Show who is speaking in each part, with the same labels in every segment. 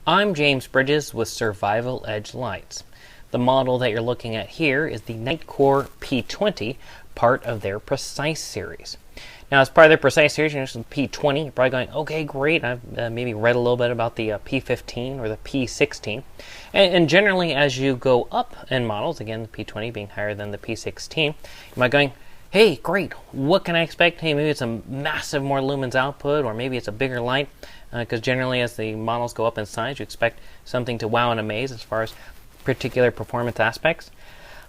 Speaker 1: I'm James Bridges with Survival Edge Lights. The model that you're looking at here is the Nitecore P20, part of their Precise series. Now, as part of their Precise series, you're the P20, you're probably going, okay, great, I've maybe read a little bit about the P15 or the P16. And generally, as you go up in models, again, the P20 being higher than the P16, you might be going, hey, great, what can I expect? Hey, maybe it's a massive more lumens output, or maybe it's a bigger light, because generally as the models go up in size, you expect something to wow and amaze as far as particular performance aspects.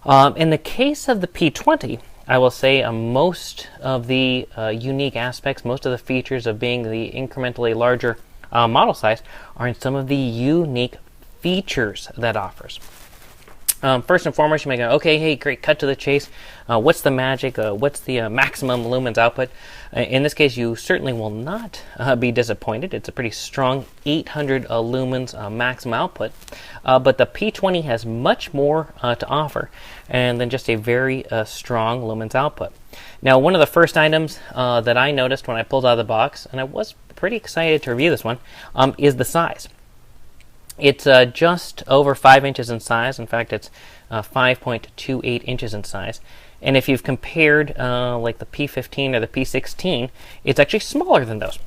Speaker 1: In the case of the P20, I will say most of the unique aspects, most of the features of being the incrementally larger model size are in some of the unique features that offers. First and foremost, you may go, okay, hey, great, cut to the chase. What's the magic? What's the maximum lumens output? In this case, you certainly will not be disappointed. It's a pretty strong 800 lumens maximum output. But the P20 has much more to offer than just a very strong lumens output. Now, one of the first items that I noticed when I pulled out of the box, and I was pretty excited to review this one, is the size. It's just over 5 inches in size. In fact, it's 5.28 inches in size. And if you've compared like the P15 or the P16, it's actually smaller than those.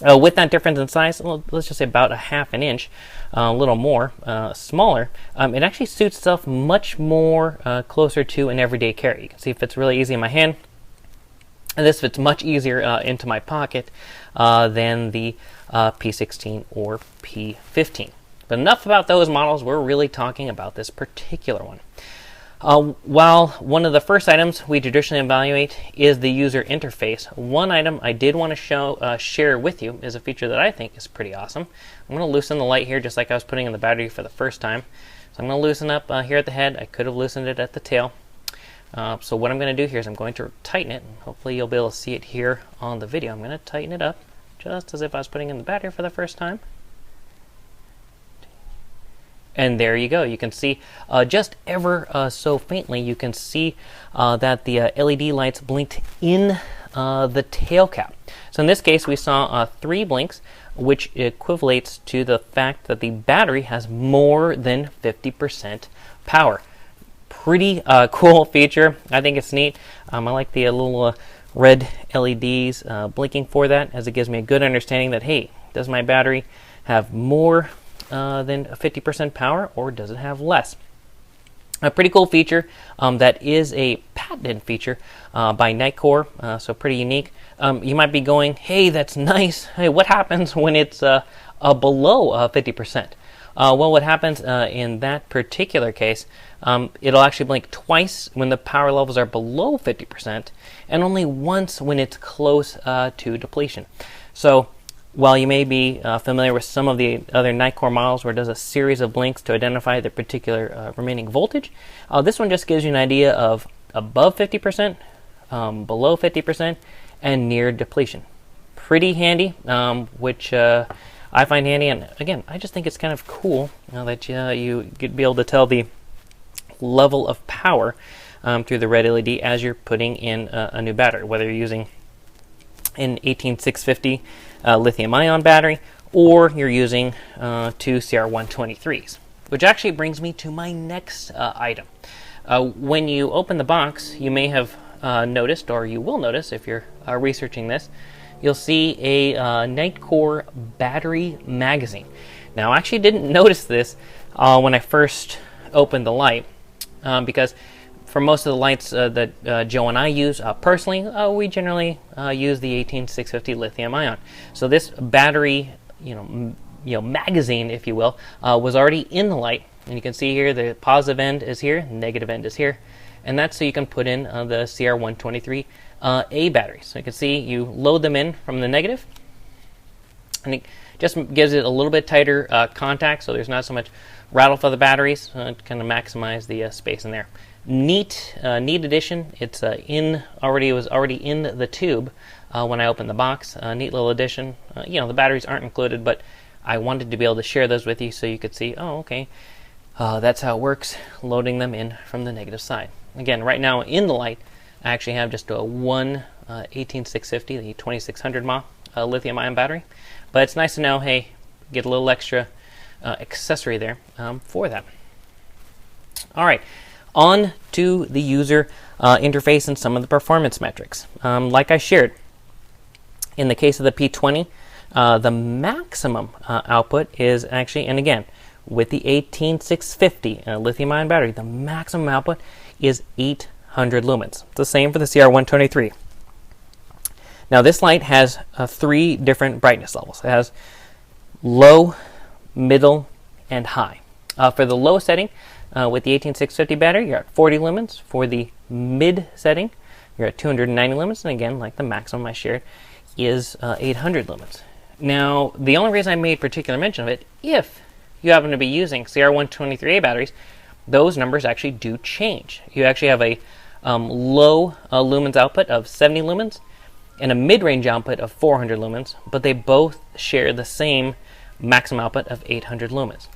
Speaker 1: With that difference in size, well, let's just say about a half an inch, a little more, smaller, it actually suits itself much more closer to an everyday carry. You can see it fits really easy in my hand. And this fits much easier into my pocket than the P16 or P15. But enough about those models. We're really talking about this particular one. While one of the first items we traditionally evaluate is the user interface, one item I did want to share with you is a feature that I think is pretty awesome. I'm going to loosen the light here just like I was putting in the battery for the first time. So I'm going to loosen up here at the head. I could have loosened it at the tail. So what I'm going to do here is I'm going to tighten it, and hopefully you'll be able to see it here on the video. I'm going to tighten it up just as if I was putting in the battery for the first time. And there you go. You can see just ever so faintly, you can see that the LED lights blinked in the tail cap. So in this case, we saw 3 blinks, which equivalates to the fact that the battery has more than 50% power. Pretty cool feature. I think it's neat. I like the little red LEDs blinking for that, as it gives me a good understanding that, hey, does my battery have more than 50% power, or does it have less? A pretty cool feature that is a patented feature by Nitecore, so pretty unique. You might be going, hey, that's nice. Hey, what happens when it's below 50%? Well, what happens in that particular case, it'll actually blink twice when the power levels are below 50%, and only once when it's close to depletion. So while you may be familiar with some of the other Nitecore models where it does a series of blinks to identify the particular remaining voltage, this one just gives you an idea of above 50%, below 50%, and near depletion. Pretty handy, which I find handy, and again, I just think it's kind of cool that you could be able to tell the level of power through the red LED as you're putting in a new battery, whether you're using an 18650 lithium-ion battery or you're using 2 CR123s. Which actually brings me to my next item. When you open the box, you may have noticed, or you will notice if you're researching this, you'll see a Nitecore battery magazine. Now, I actually didn't notice this when I first opened the light, because for most of the lights that Joe and I use personally, we generally use the 18650 lithium-ion. So this battery, magazine, if you will, was already in the light, and you can see here the positive end is here, negative end is here, and that's so you can put in the CR123 A battery. So you can see you load them in from the negative, and it just gives it a little bit tighter contact, so there's not so much rattle for the batteries to kind of maximize the space in there. Neat addition. It's it was already in the tube when I opened the box. Neat little addition. The batteries aren't included, but I wanted to be able to share those with you so you could see, oh, okay, that's how it works, loading them in from the negative side. Again, right now in the light, I actually have just one 18650, the 2600 mAh lithium-ion battery. But it's nice to know, hey, get a little extra accessory there for that. All right, on to the user interface and some of the performance metrics. Like I shared, in the case of the P20, the maximum output is actually, and again, with the 18650 lithium-ion battery, the maximum output is 800 lumens. It's the same for the CR123. Now this light has 3 different brightness levels. It has low, middle, and high. For the low setting, with the 18650 battery, you're at 40 lumens. For the mid setting, you're at 290 lumens. And again, like the maximum I shared, is 800 lumens. Now, the only reason I made particular mention of it, if you happen to be using CR123A batteries, those numbers actually do change. You actually have a low lumens output of 70 lumens and a mid-range output of 400 lumens, but they both share the same maximum output of 800 lumens.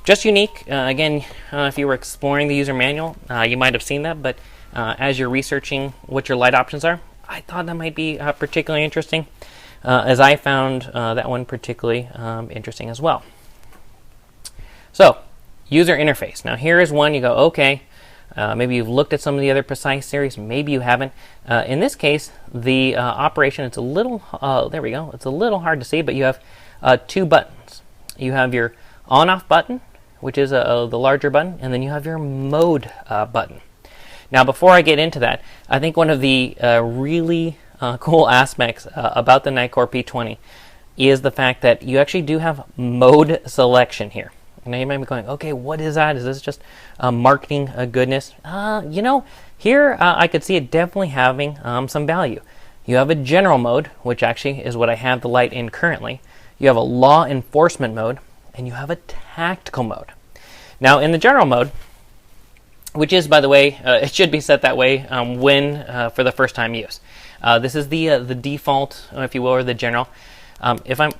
Speaker 1: Just unique. Again, if you were exploring the user manual, you might have seen that, but as you're researching what your light options are, I thought that might be particularly interesting, as I found that one particularly interesting as well. So, user interface. Now here is one you go, okay, maybe you've looked at some of the other Precise series, maybe you haven't. In this case, the operation, it's a little, there we go, it's a little hard to see, but you have 2 buttons. You have your on-off button, which is the larger button, and then you have your mode button. Now before I get into that, I think one of the really cool aspects about the Nitecore P20 is the fact that you actually do have mode selection here. Now you might be going, okay, what is that? Is this just marketing goodness? You know, here I could see it definitely having some value. You have a general mode, which actually is what I have the light in currently. You have a law enforcement mode, and you have a tactical mode. Now in the general mode, which is, by the way, it should be set that way for the first time use. This is the default, if you will, or the general. If I'm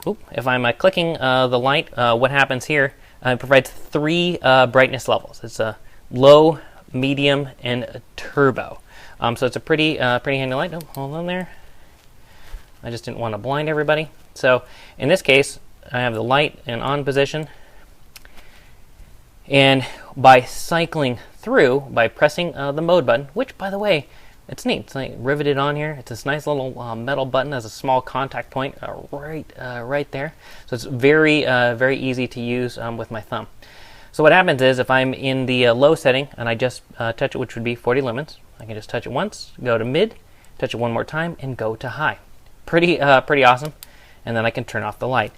Speaker 1: clicking the light, what happens here? It provides 3 brightness levels. It's a low, medium, and a turbo. So it's a pretty handy light. Oh, hold on there. I just didn't want to blind everybody. So in this case, I have the light in on position, and by cycling through, by pressing the mode button, which, by the way, it's neat. It's like riveted on here. It's this nice little metal button. Has a small contact point right there. So it's very easy to use with my thumb. So what happens is, if I'm in the low setting and I just touch it, which would be 40 lumens, I can just touch it once, go to mid, touch it one more time, and go to high. Pretty awesome. And then I can turn off the light.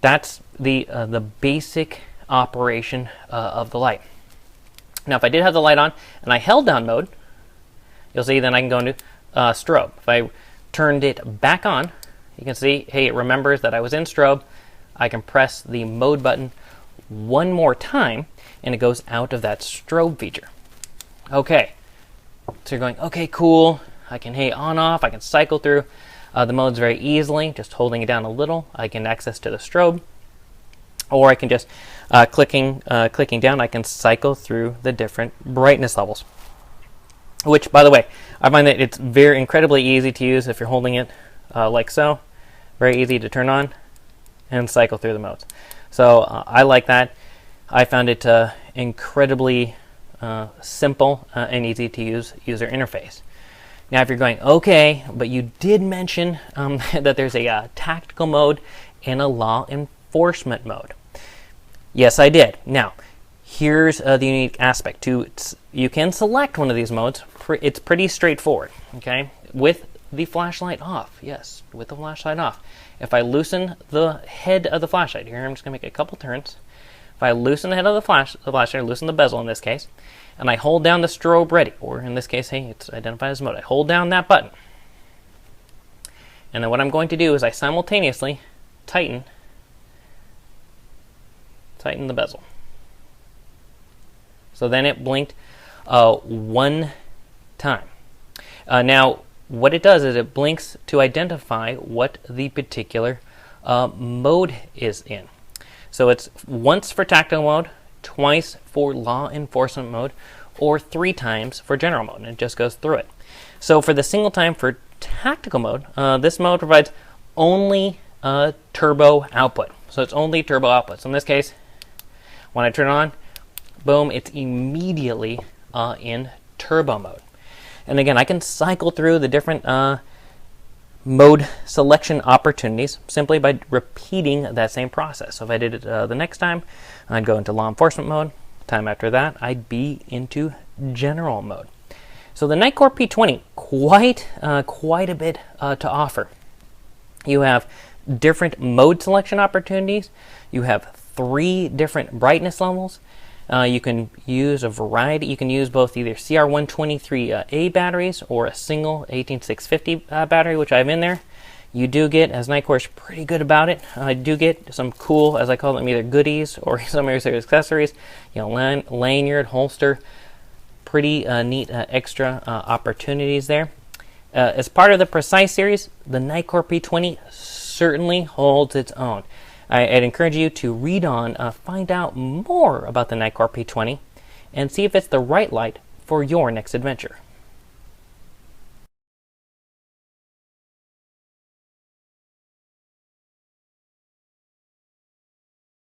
Speaker 1: That's the basic operation of the light. Now, if I did have the light on and I held down mode, you'll see then I can go into strobe. If I turned it back on, you can see, hey, it remembers that I was in strobe. I can press the mode button one more time, and it goes out of that strobe feature. Okay, so you're going, okay, cool. I can, hey, on, off. I can cycle through the modes very easily, just holding it down a little. I can access to the strobe, or I can just clicking down, I can cycle through the different brightness levels. Which, by the way, I find that it's incredibly easy to use if you're holding it like so. Very easy to turn on and cycle through the modes. So I like that. I found it incredibly simple and easy to use user interface. Now, if you're going, okay, but you did mention that there's a tactical mode and a law enforcement mode. Yes, I did. Now, here's the unique aspect. You can select one of these modes. It's pretty straightforward, okay? With the flashlight off. Yes, with the flashlight off. If I loosen the head of the flashlight, here I'm just going to make a couple turns. If I loosen the head of the flashlight, loosen the bezel in this case, and I hold down the Strobe Ready, or in this case, hey, it's identified as mode. I hold down that button. And then what I'm going to do is I simultaneously tighten the bezel. So then it blinked one time. Now, what it does is it blinks to identify what the particular mode is in. So it's once for tactical mode, twice for law enforcement mode, or 3 times for general mode, and it just goes through it. So for the single time for tactical mode, this mode provides only turbo output. So it's only turbo output. So in this case, when I turn it on, boom, it's immediately in turbo mode. And again, I can cycle through the different mode selection opportunities simply by repeating that same process. So if I did it the next time, I'd go into law enforcement mode. Time after that, I'd be into general mode. So the Nitecore P20, quite a bit to offer. You have different mode selection opportunities. You have 3 different brightness levels. You can use a variety. You can use both either CR123A batteries or a single 18650 battery, which I have in there. You do get, as Nitecore is pretty good about it, I do get some cool, as I call them, either goodies or some accessories. You know, lanyard, holster, pretty neat extra opportunities there. As part of the Precise series, the Nitecore P20 certainly holds its own. I'd encourage you to read on, find out more about the Nitecore P20, and see if it's the right light for your next adventure.